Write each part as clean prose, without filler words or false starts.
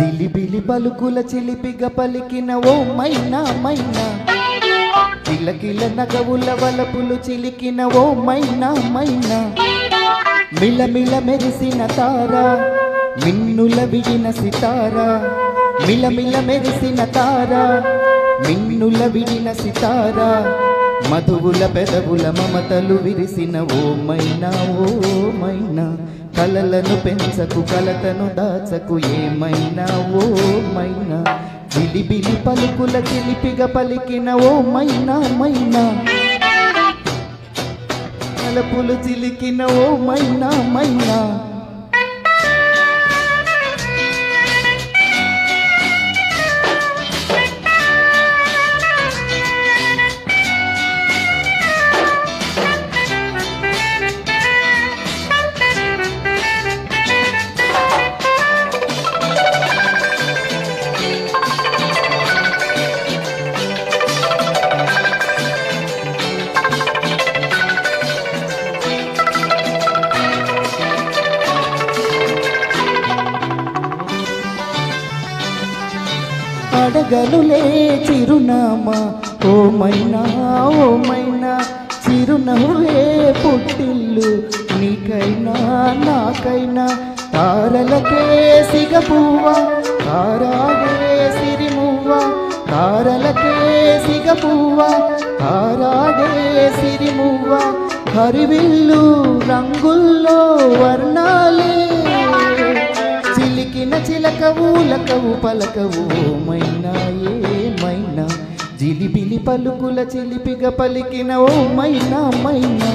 జిలిబిలి పలుకుల చిలిపిగా పలికిన ఓ మైనా మైనా, కిలకిల నగవుల వలపులు చిలికిన ఓ మైనా మైనా, మిలమిల మెరిసిన తారా మిన్నుల విడిన సితారా, మిలమిల మెరిసిన తారా మిన్నుల విడిన సితారా, మధువుల పెదవుల మమతలు విరిసిన ఓ మైనా ఓ మైనా, కలలను పెంచకు కలతను దాచకు ఏమైనా ఓ మైనా, జిలిబిలి పలుకుల చిలిపిగా పలికిన ఓ మైనా మైనా, వలపులు చిలికిన ఓ మైనా మైనా. అడగలులే చిరునామా ఓ మైనా ఓ మైనా, చిరునవ్వే పుట్టిల్లు నీకైనా నాకైనా, తారలకే సిగపువ్వ తారాగే సిరిమువ్వ, తారలకే సిగపువ్వ తారాగే సిరిమువ్వ, హరివిల్లు రంగుల్లో వర్ణాలే, చిలికిన చిలకవు లకవు పలకవు మైనా ఏమైనా, జిలిబిలి పలుకుల చిలిపిగా పలికిన ఓ మైనా మైనా.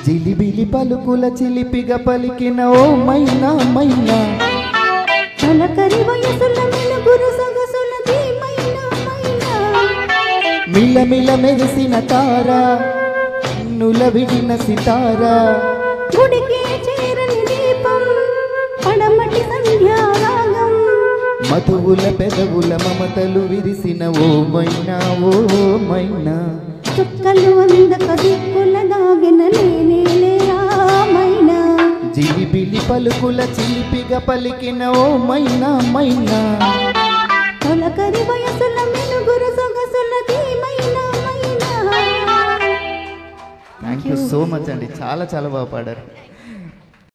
జిలిబిలి పలుకుల చిలిపిగా పలికిన ఓ మైనా మైనా, తొలకరి వయసుల మెలుగురు సొగసులది మైనా మైనా, మిలమిల మెరిసిన తారా మిన్నుల విడిన సితారా, గుడికే చేరని దీపం పడమటి సంధ్యారాగం, మధువుల పెదవుల మమతలు విరిసిన ఓ మైనా ఓ మైనా, చుక్కలు అందక దిక్కుల దాగిన నేనేలేరా మైనా, జిలిబిలి పలుకుల చిలిపిగా పలికిన ఓ మైనా మైనా, తొలకరి వయసుల మెలుగురు సొగసులది మైనా మైనా. థ్యాంక్ యూ సో మచ్ అండి, చాలా చాలా బాగా పాడారు.